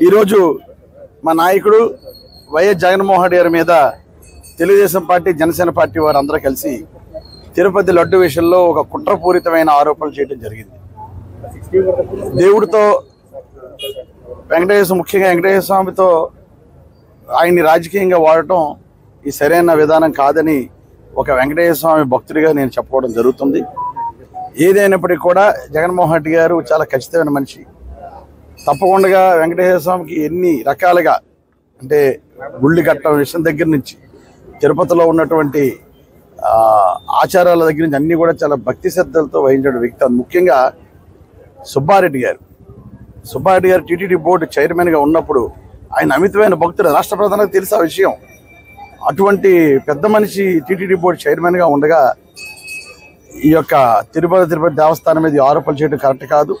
ఈరోజు మా నాయకుడు వైఎస్ జగన్మోహన్ రెడ్డి గారి మీద తెలుగుదేశం పార్టీ జనసేన పార్టీ వారు అందరూ కలిసి తిరుపతి లడ్డు విషయంలో ఒక కుట్రపూరితమైన ఆరోపణలు చేయడం జరిగింది. దేవుడితో ముఖ్యంగా వెంకటేశ్వర స్వామితో ఆయన్ని రాజకీయంగా వాడటం ఈ సరైన విధానం కాదని ఒక వెంకటేశ్వర స్వామి భక్తుడిగా నేను చెప్పుకోవడం జరుగుతుంది. ఏదైనప్పటికీ కూడా జగన్మోహన్ రెడ్డి గారు చాలా ఖచ్చితమైన మనిషి. తప్పకుండా వెంకటేశ్వర స్వామికి ఎన్ని రకాలుగా అంటే గుళ్ళు కట్టడం విషయం దగ్గర నుంచి తిరుపతిలో ఉన్నటువంటి ఆచారాల దగ్గర నుంచి అన్నీ కూడా చాలా భక్తి శ్రద్ధలతో వహించిన వ్యక్తి. ముఖ్యంగా సుబ్బారెడ్డి గారు టీటీడీ బోర్డు చైర్మన్గా ఉన్నప్పుడు ఆయన అమితమైన భక్తుడు. రాష్ట్ర ప్రధానికి తెలుసు ఆ విషయం. అటువంటి పెద్ద మనిషి టీటీడీ బోర్డు చైర్మన్గా ఉండగా ఈ యొక్క తిరుపతి దేవస్థానం మీద ఆరోపణలు చేయడం కరెక్ట్ కాదు.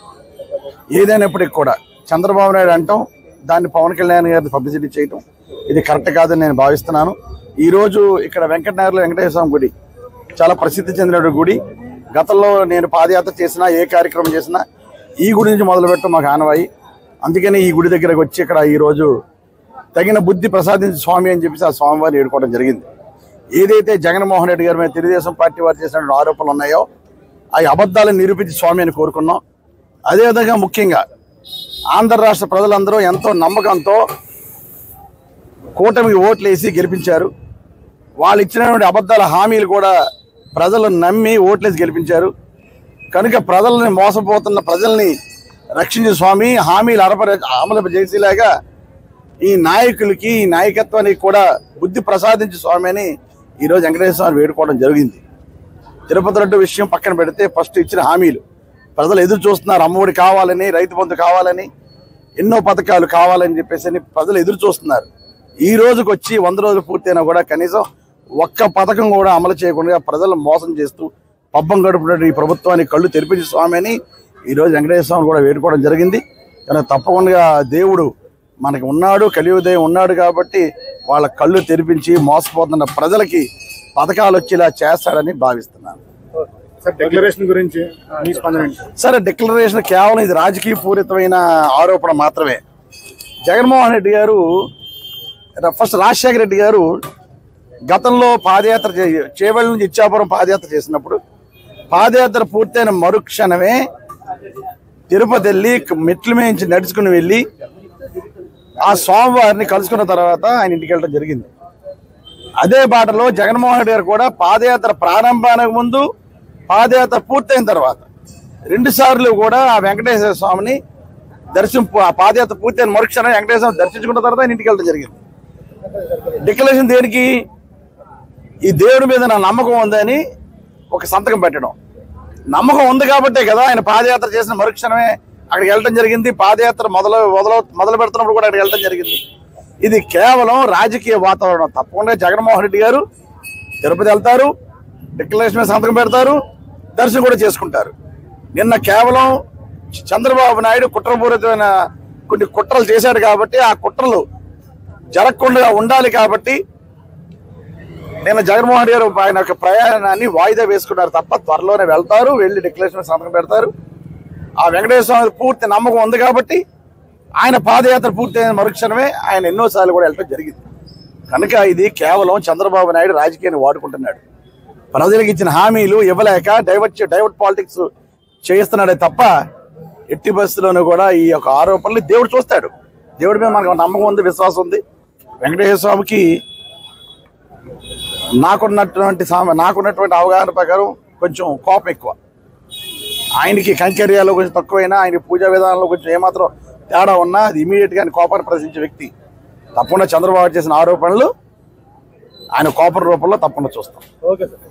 ఏదైనప్పటికీ కూడా చంద్రబాబు నాయుడు అంటాం, దాన్ని పవన్ కళ్యాణ్ గారిని పబ్లిసిటీ చేయటం ఇది కరెక్ట్ కాదని నేను భావిస్తున్నాను. ఈరోజు ఇక్కడ వెంకటనగర్లో వెంకటేశ్వర స్వామి గుడి చాలా ప్రసిద్ధి చెందిన గుడి. గతంలో నేను పాదయాత్ర చేసినా ఏ కార్యక్రమం చేసినా ఈ గుడి నుంచి మొదలుపెట్టడం మాకు ఆనవాయి. అందుకని ఈ గుడి దగ్గరకు వచ్చి ఇక్కడ ఈరోజు తగిన బుద్ధి ప్రసాదించి స్వామి అని చెప్పేసి ఆ స్వామివారిని ఏడుకోవడం జరిగింది. ఏదైతే జగన్మోహన్ రెడ్డి గారి మీద తెలుగుదేశం పార్టీ వారు చేసిన ఆరోపణలు ఉన్నాయో ఆ అబద్ధాలను నిరూపించి స్వామి అని కోరుకున్నాం. అదేవిధంగా ముఖ్యంగా ఆంధ్ర రాష్ట్ర ప్రజలందరూ ఎంతో నమ్మకంతో కూటమికి ఓట్లు వేసి గెలిపించారు. వాళ్ళు ఇచ్చినటువంటి అబద్ధాల హామీలు కూడా ప్రజలు నమ్మి ఓట్లేసి గెలిపించారు. కనుక ప్రజల్ని మోసపోతున్న ప్రజల్ని రక్షించే స్వామి హామీలు అమలు చేసేలాగా ఈ నాయకులకి ఈ నాయకత్వానికి కూడా బుద్ధి ప్రసాదించే స్వామి అని ఈరోజు వెంకటేశ్వర స్వామి వేడుకోవడం జరిగింది. తిరుపతి లడ్డు విషయం పక్కన పెడితే ఫస్ట్ ఇచ్చిన హామీలు ప్రజలు ఎదురు చూస్తున్నారు. అమ్మఒడి కావాలని, రైతు బంధు కావాలని, ఎన్నో పథకాలు కావాలని చెప్పేసి ప్రజలు ఎదురు చూస్తున్నారు. ఈ రోజుకి వచ్చి 100 రోజులు పూర్తయినా కూడా కనీసం ఒక్క పథకం కూడా అమలు చేయకుండా ప్రజలు మోసం చేస్తూ పబ్బం గడుపుతున్న ఈ ప్రభుత్వానికి కళ్ళు తెరిపించే స్వామి అని ఈరోజు వెంకటేశ్వర స్వామి కూడా వేడుకోవడం జరిగింది. కానీ తప్పకుండా దేవుడు మనకి ఉన్నాడు, కలియుగదయం ఉన్నాడు కాబట్టి వాళ్ళ కళ్ళు తెరిపించి మోసపోతున్న ప్రజలకి పథకాలు వచ్చేలా చేస్తాడని భావిస్తున్నాను. డిక్లరేషన్ గురించి సరే, డిక్లరేషన్ కేవలం ఇది రాజకీయ పూరితమైన ఆరోపణ మాత్రమే. జగన్మోహన్ రెడ్డి గారు ఫస్ట్ రాజశేఖర రెడ్డి గారు గతంలో పాదయాత్ర చేవెళ్ళ నుంచి ఇచ్చాపురం పాదయాత్ర చేసినప్పుడు పాదయాత్ర పూర్తయిన మరుక్షణమే తిరుపతి వెళ్ళి మెట్లు మేయించి నడుచుకుని వెళ్ళి ఆ స్వామివారిని కలుసుకున్న తర్వాత ఆయన ఇంటికి వెళ్ళడం జరిగింది. అదే బాటలో జగన్మోహన్ రెడ్డి గారు కూడా పాదయాత్ర ప్రారంభానికి ముందు పాదయాత్ర పూర్తయిన తర్వాత 2 సార్లు కూడా ఆ వెంకటేశ్వర స్వామిని పాదయాత్ర పూర్తయిన మరుక్షణం వెంకటేశ్వర స్వామి దర్శించుకున్న తర్వాత ఆయన ఇంటికి వెళ్ళడం జరిగింది. డిక్లరేషన్ దేనికి? ఈ దేవుడి మీద నా నమ్మకం ఉందని ఒక సంతకం పెట్టడం. నమ్మకం ఉంది కాబట్టే కదా ఆయన పాదయాత్ర చేసిన మరుక్షణమే అక్కడికి వెళ్ళడం జరిగింది. పాదయాత్ర మొదలు పెడుతున్నప్పుడు కూడా అక్కడికి వెళ్ళడం జరిగింది. ఇది కేవలం రాజకీయ వాతావరణం. తప్పకుండా జగన్మోహన్ రెడ్డి గారు తిరుపతి వెళ్తారు, డిక్లరేషన్ మీద సంతకం పెడతారు, దర్శనం కూడా చేసుకుంటారు. నిన్న కేవలం చంద్రబాబు నాయుడు కుట్రపూరితమైన కొన్ని కుట్రలు చేశాడు కాబట్టి ఆ కుట్రలు జరగకుండా ఉండాలి కాబట్టి నిన్న జగన్మోహన్ రెడ్డి గారు ఆయన యొక్క ప్రయాణాన్ని వాయిదా వేసుకున్నారు తప్ప త్వరలోనే వెళ్తారు, వెళ్ళి డిక్లరేషన్ సంతకం పెడతారు. ఆ వెంకటేశ్వర స్వామి పూర్తి నమ్మకం ఉంది కాబట్టి ఆయన పాదయాత్ర పూర్తయిన మరుక్షణమే ఆయన ఎన్నోసార్లు కూడా వెళ్ళడం జరిగింది. కనుక ఇది కేవలం చంద్రబాబు నాయుడు రాజకీయాన్ని వాడుకుంటున్నాడు. ప్రజలకు ఇచ్చిన హామీలు ఇవ్వలేక డైవర్ట్ పాలిటిక్స్ చేస్తున్నాడే తప్ప ఎట్టి పరిస్థితుల్లోనూ కూడా ఈ యొక్క ఆరోపణలు దేవుడు చూస్తాడు. దేవుడి మీద మనకు నమ్మకం ఉంది, విశ్వాసం ఉంది. వెంకటేశ్వర స్వామికి నాకున్నటువంటి అవగాహన ప్రకారం కొంచెం కోపం ఎక్కువ. ఆయనకి కైంకర్యాల్లో కొంచెం తక్కువైనా ఆయన పూజా విధానంలో కొంచెం ఏమాత్రం తేడా ఉన్నా అది ఇమీడియట్గా ఆయన కోపాన్ని ప్రదర్శించే వ్యక్తి. తప్పకుండా చంద్రబాబు చేసిన ఆరోపణలు ఆయన కోపం రూపంలో తప్పకుండా చూస్తాం. Okay sir.